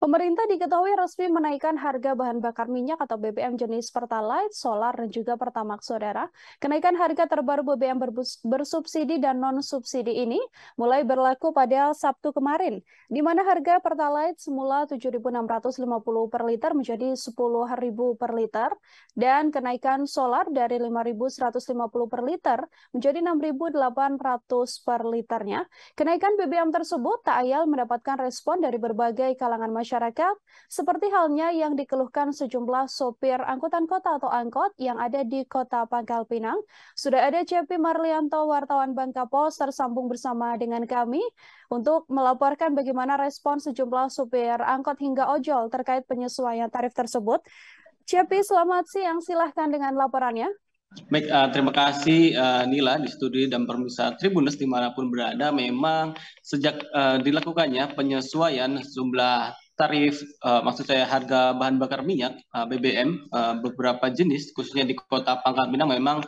Pemerintah diketahui resmi menaikkan harga bahan bakar minyak atau BBM jenis Pertalite, Solar, dan juga Pertamax, saudara. Kenaikan harga terbaru BBM bersubsidi dan non-subsidi ini mulai berlaku pada Sabtu kemarin, di mana harga Pertalite semula 7.650 per liter menjadi 10.000 per liter, dan kenaikan Solar dari 5.150 per liter menjadi 6.800 per liternya. Kenaikan BBM tersebut tak ayal mendapatkan respon dari berbagai kalangan masyarakat, seperti halnya yang dikeluhkan sejumlah sopir angkutan kota atau angkot yang ada di Kota Pangkal Pinang. Sudah ada CP Marlianto, wartawan Bangka Pos, tersambung bersama dengan kami untuk melaporkan bagaimana respon sejumlah sopir angkot hingga ojol terkait penyesuaian tarif tersebut. CP, selamat siang. Silahkan dengan laporannya. Baik, terima kasih Nila di studio dan pemirsa Tribunnews dimanapun berada. Memang sejak dilakukannya penyesuaian jumlah tarif, maksud saya harga bahan bakar minyak BBM beberapa jenis, khususnya di Kota Pangkal Pinang, memang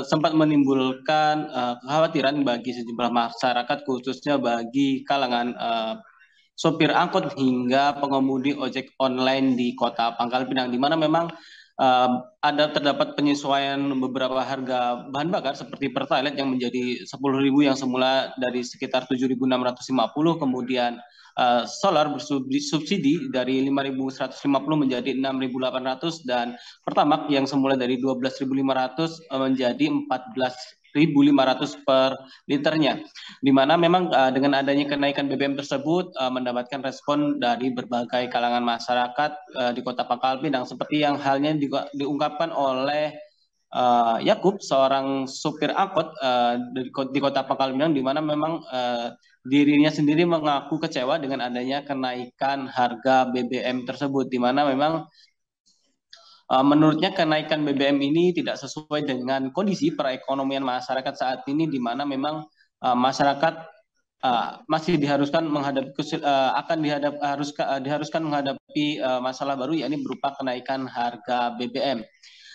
sempat menimbulkan kekhawatiran bagi sejumlah masyarakat, khususnya bagi kalangan sopir angkot hingga pengemudi ojek online di Kota Pangkal Pinang, di mana memang terdapat penyesuaian beberapa harga bahan bakar seperti Pertalite yang menjadi 10.000 yang semula dari sekitar 7.650, kemudian Solar bersubsidi dari 5.150 menjadi 6.800, dan Pertamax yang semula dari 12.500 menjadi 14.500 per liternya, di mana memang dengan adanya kenaikan BBM tersebut mendapatkan respon dari berbagai kalangan masyarakat di Kota Pangkal Pinang, seperti yang halnya juga diungkapkan oleh Yakub, seorang supir angkot di Kota Pangkal Pinang, di mana memang dirinya sendiri mengaku kecewa dengan adanya kenaikan harga BBM tersebut, di mana memang menurutnya kenaikan BBM ini tidak sesuai dengan kondisi perekonomian masyarakat saat ini, di mana memang masyarakat masih diharuskan menghadapi diharuskan menghadapi masalah baru, yakni berupa kenaikan harga BBM.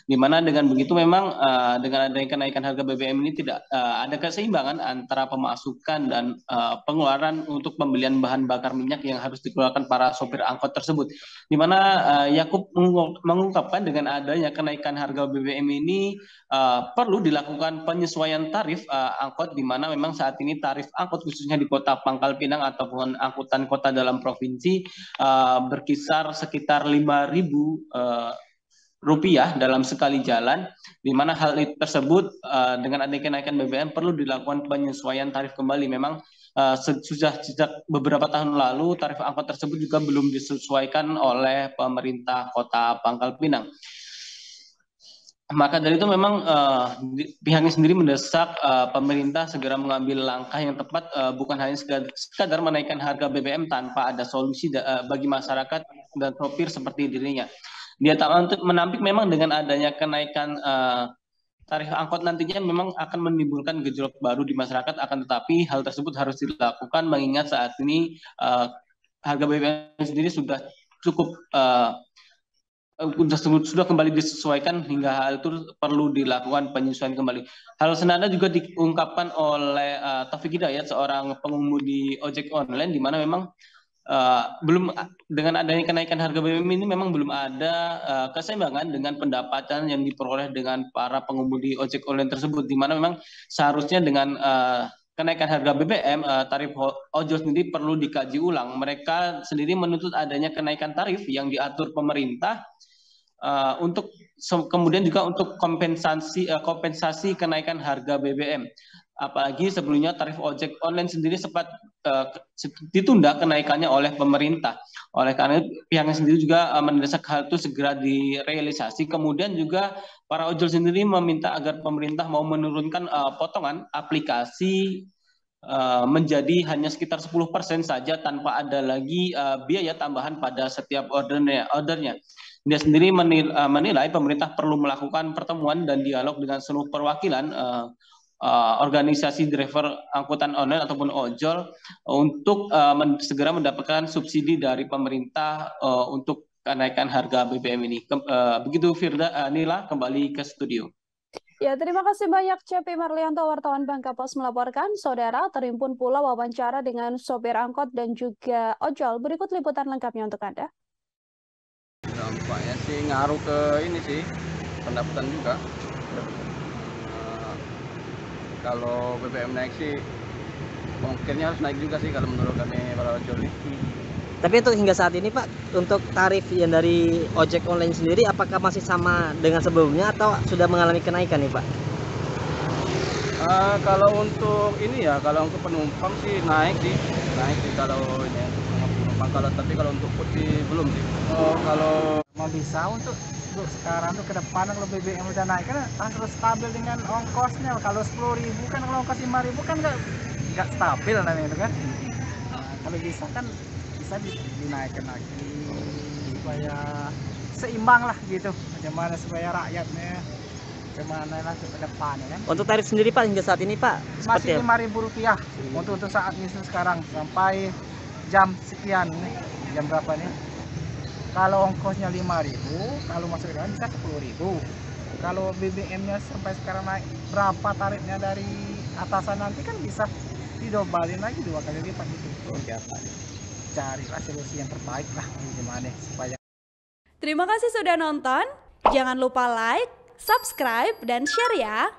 Di mana dengan begitu memang dengan adanya kenaikan harga BBM ini tidak ada keseimbangan antara pemasukan dan pengeluaran untuk pembelian bahan bakar minyak yang harus dikeluarkan para sopir angkot tersebut. Di mana Yakub mengungkapkan dengan adanya kenaikan harga BBM ini perlu dilakukan penyesuaian tarif angkot, di mana memang saat ini tarif angkot khususnya di Kota Pangkal Pinang ataupun angkutan kota dalam provinsi berkisar sekitar 5.000 rupiah dalam sekali jalan, di mana hal tersebut dengan adanya kenaikan BBM perlu dilakukan penyesuaian tarif kembali. Memang sejak beberapa tahun lalu tarif angkot tersebut juga belum disesuaikan oleh pemerintah Kota Pangkal Pinang. Maka dari itu memang pihaknya sendiri mendesak pemerintah segera mengambil langkah yang tepat, bukan hanya sekadar menaikkan harga BBM tanpa ada solusi bagi masyarakat dan sopir seperti dirinya. Dia tak untuk menampik memang dengan adanya kenaikan tarif angkot nantinya memang akan menimbulkan gejolak baru di masyarakat, akan tetapi hal tersebut harus dilakukan mengingat saat ini harga BBM sendiri sudah cukup sudah kembali disesuaikan, hingga hal itu perlu dilakukan penyesuaian kembali. Hal senada juga diungkapkan oleh Taufik Hidayat, seorang pengemudi ojek online, di mana memang belum dengan adanya kenaikan harga BBM ini memang belum ada keseimbangan dengan pendapatan yang diperoleh dengan para pengemudi ojek online tersebut, di mana memang seharusnya dengan kenaikan harga BBM tarif ojol sendiri perlu dikaji ulang. Mereka sendiri menuntut adanya kenaikan tarif yang diatur pemerintah untuk kemudian juga untuk kompensasi kenaikan harga BBM. Apalagi sebelumnya tarif ojek online sendiri sempat ditunda kenaikannya oleh pemerintah. Oleh karena itu pihaknya sendiri juga mendesak hal itu segera direalisasi. Kemudian juga para ojol sendiri meminta agar pemerintah mau menurunkan potongan aplikasi menjadi hanya sekitar 10% saja, tanpa ada lagi biaya tambahan pada setiap ordernya. Dia sendiri menilai pemerintah perlu melakukan pertemuan dan dialog dengan seluruh perwakilan organisasi driver angkutan online ataupun ojol untuk segera mendapatkan subsidi dari pemerintah untuk kenaikan harga BBM ini. Begitu Firda, Nila, kembali ke studio. Ya, terima kasih banyak CP Marlianto, wartawan Bangka Pos melaporkan. Saudara, terimpun pula wawancara dengan sopir angkot dan juga ojol. Berikut liputan lengkapnya untuk Anda. Dampaknya sih ngaruh ke ini sih, pendapatan juga. Kalau BBM naik sih, ongkirnya harus naik juga sih kalau menurut kami para ojol ini. Tapi untuk hingga saat ini Pak, untuk tarif yang dari ojek online sendiri apakah masih sama dengan sebelumnya atau sudah mengalami kenaikan nih Pak? Kalau untuk ini ya, kalau untuk penumpang sih naik sih kalau ini penumpang, tapi kalau untuk putih belum sih. Kalau mau bisa untuk sekarang tuh ke depan kalau BBM udah naik kan harus stabil dengan ongkosnya. Kalau 10.000 kan, kalau ongkos 5.000 kan nggak stabil namanya itu kan. Nah, kalau bisa kan bisa dinaikkan lagi supaya seimbang lah gitu. Bagaimana supaya rakyatnya gimana lah ke depannya kan. Untuk tarif sendiri Pak hingga saat ini Pak Masih Rp5.000 untuk saat ini sekarang sampai jam sekian nih. Jam berapa nih? Kalau ongkosnya 5.000, kalau masuk ke dalam bisa 10.000. Kalau BBM-nya sampai sekarang naik berapa tarifnya dari atasan nanti kan bisa didobalin lagi 2 kali lipat gitu. Carilah solusi yang terbaik lah gimana supaya. Terima kasih sudah nonton. Jangan lupa like, subscribe, dan share ya.